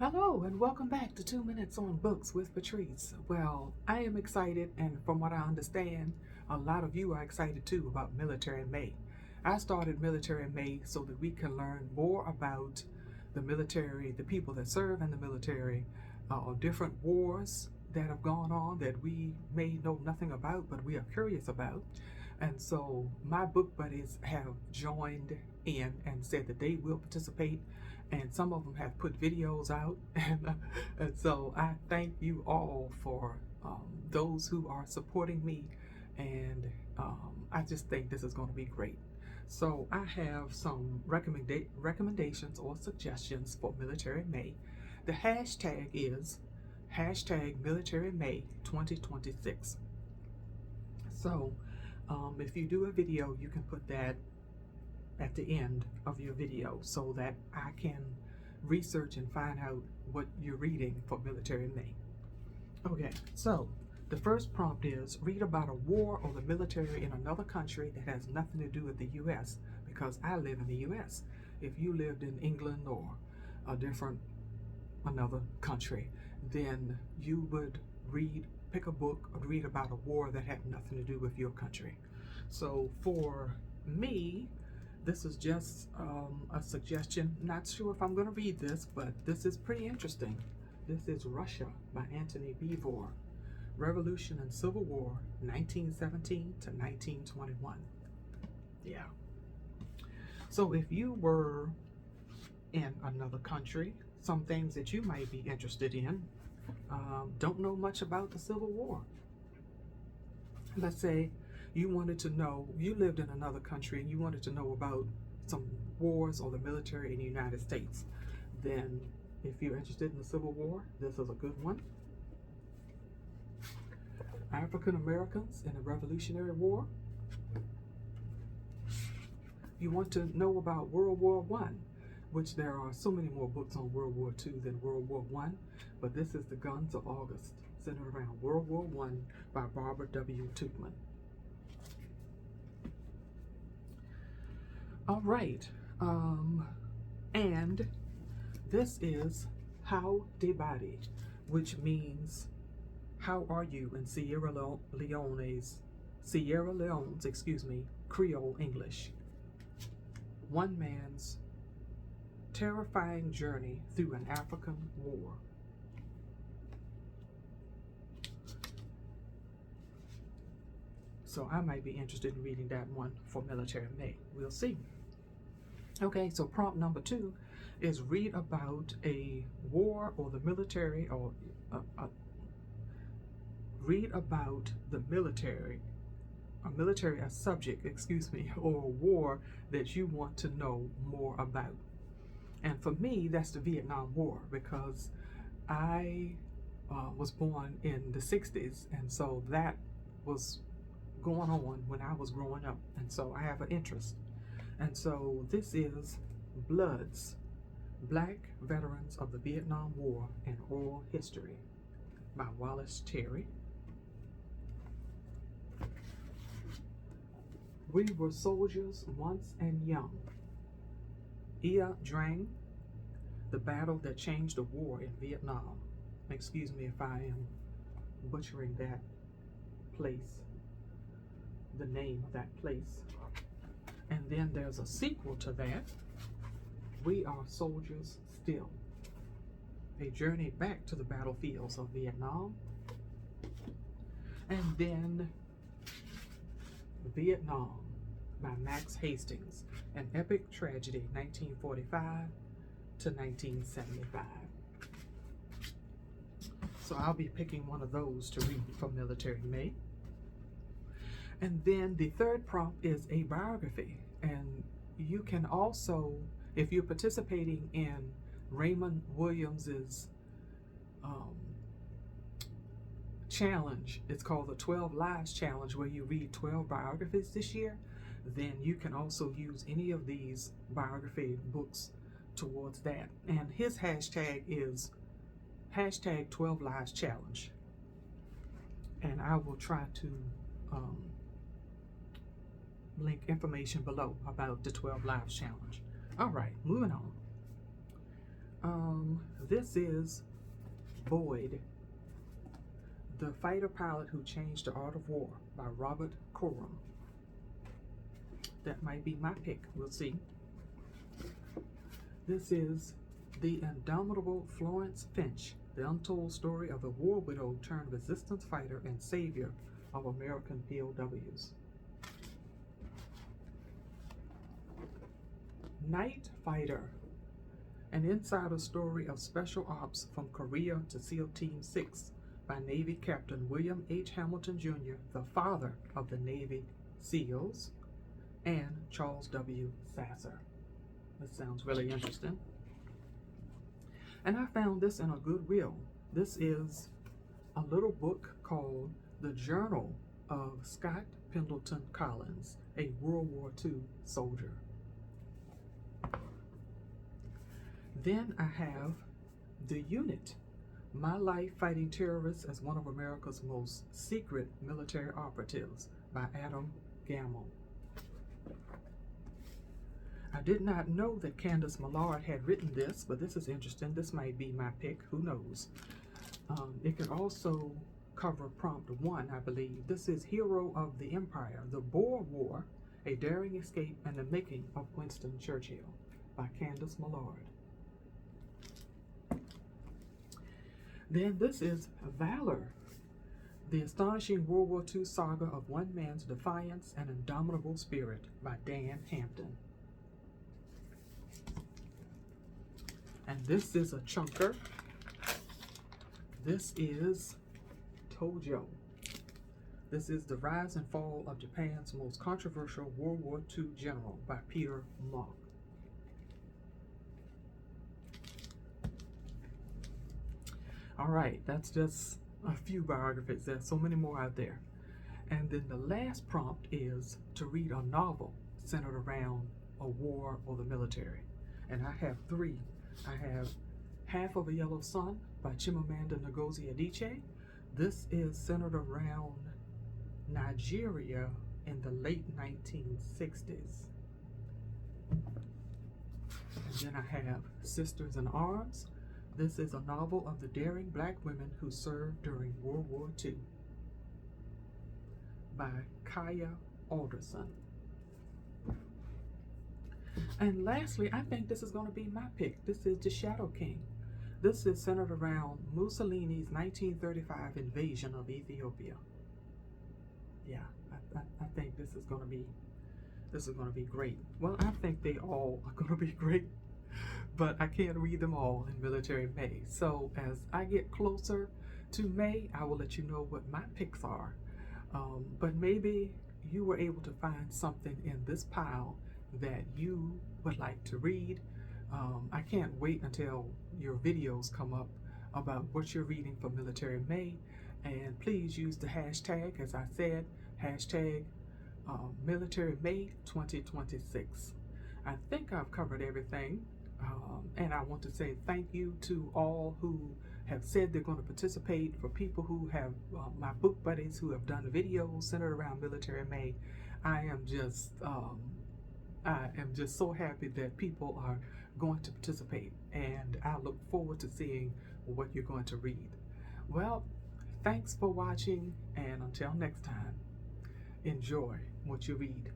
Hello and welcome back to 2 Minutes on Books with Patrice. Well, I am excited, and from what I understand, a lot of you are excited too about Military May. I started Military May so that we can learn more about the military, the people that serve in the military, different wars that have gone on that we may know nothing about, but we are curious about. And so my book buddies have joined in and said that they will participate, and some of them have put videos out. And so I thank you all for those who are supporting me, and I just think this is going to be great. So I have some recommendations or suggestions for Military May. The hashtag is hashtag Military May 2026. So if you do a video, you can put that at the end of your video so that I can research and find out what you're reading for Military May. Okay, so the first prompt is read about a war or the military in another country that has nothing to do with the U.S. because I live in the U.S. If you lived in England or another country, then you would pick a book or read about a war that had nothing to do with your country. So for me, this is just a suggestion. Not sure if I'm going to read this, but this is pretty interesting. This is Russia by Antony Beevor. Revolution and Civil War, 1917 to 1921. Yeah. So if you were in another country, some things that you might be interested in, don't know much about the Civil War. Let's say you lived in another country and you wanted to know about some wars or the military in the United States. Then if you're interested in the Civil War, this is a good one. African Americans in the Revolutionary War. You want to know about World War I, which there are so many more books on World War II than World War I, but this is The Guns of August, centered around World War I by Barbara W. Tuchman. All right, and this is How de Body, which means how are you in Sierra Leone's Creole English. One man's terrifying journey through an African war. So I might be interested in reading that one for Military May. We'll see. Okay, so prompt number 2 is read about a war or the military, or read about the military, a subject, or a war that you want to know more about. And for me, that's the Vietnam War, because I was born in the 60s, and so that was going on when I was growing up, and so I have an interest. And so this is Bloods, Black Veterans of the Vietnam War and Oral History by Wallace Terry. We Were Soldiers Once and Young. Ia Drang, The Battle That Changed the War in Vietnam. Excuse me if I am butchering that place, the name of that place. And then there's a sequel to that, We Are Soldiers Still, a journey back to the battlefields of Vietnam. And then Vietnam by Max Hastings, an epic tragedy, 1945 to 1975. So I'll be picking one of those to read for Military May. And then the third prompt is a biography. And you can also, if you're participating in Raymond Williams's challenge, it's called the 12 Lives Challenge, where you read 12 biographies this year, then you can also use any of these biography books towards that. And his hashtag is hashtag 12 Lives Challenge. And I will try to link information below about the 12 Lives Challenge. All right, moving on. This is Boyd, the fighter pilot who changed the art of war, by Robert Coram. That might be my pick. We'll see. This is The Indomitable Florence Finch, the untold story of a war widow turned resistance fighter and savior of American POWs. Night Fighter, an insider story of special ops from Korea to SEAL Team 6 by Navy Captain William H. Hamilton Jr., the father of the Navy SEALs, and Charles W. Sasser. This sounds really interesting. And I found this in a Goodwill. This is a little book called The Journal of Scott Pendleton Collins, a World War II soldier. Then I have The Unit, My Life Fighting Terrorists as One of America's Most Secret Military Operatives by Adam Gamble. I did not know that Candace Millard had written this, but this is interesting. This might be my pick, who knows. It could also cover prompt 1, I believe. This is Hero of the Empire, The Boer War, A Daring Escape and the Making of Winston Churchill by Candace Millard. Then this is Valor, The Astonishing World War II Saga of One Man's Defiance and Indomitable Spirit by Dan Hampton. And this is a chunker. This is Tojo. This is The Rise and Fall of Japan's Most Controversial World War II General by Peter Monk. All right, that's just a few biographies. There's so many more out there. And then the last prompt is to read a novel centered around a war or the military. And I have 3. I have Half of a Yellow Sun by Chimamanda Ngozi Adichie. This is centered around Nigeria in the late 1960s. And then I have Sisters in Arms. This is a novel of the daring black women who served during World War II by Kaya Alderson. And lastly, I think this is going to be my pick. This is The Shadow King. This is centered around Mussolini's 1935 invasion of Ethiopia. Yeah, I think this is going to be great. Well, I think they all are going to be great, but I can't read them all in Military May. So as I get closer to May, I will let you know what my picks are. But maybe you were able to find something in this pile that you would like to read. I can't wait until your videos come up about what you're reading for Military May. And please use the hashtag, as I said, hashtag Military May 2026. I think I've covered everything. And I want to say thank you to all who have said they're going to participate. For people who have, my book buddies who have done videos centered around Military May, I am just so happy that people are going to participate, and I look forward to seeing what you're going to read. Well, thanks for watching, and until next time, enjoy what you read.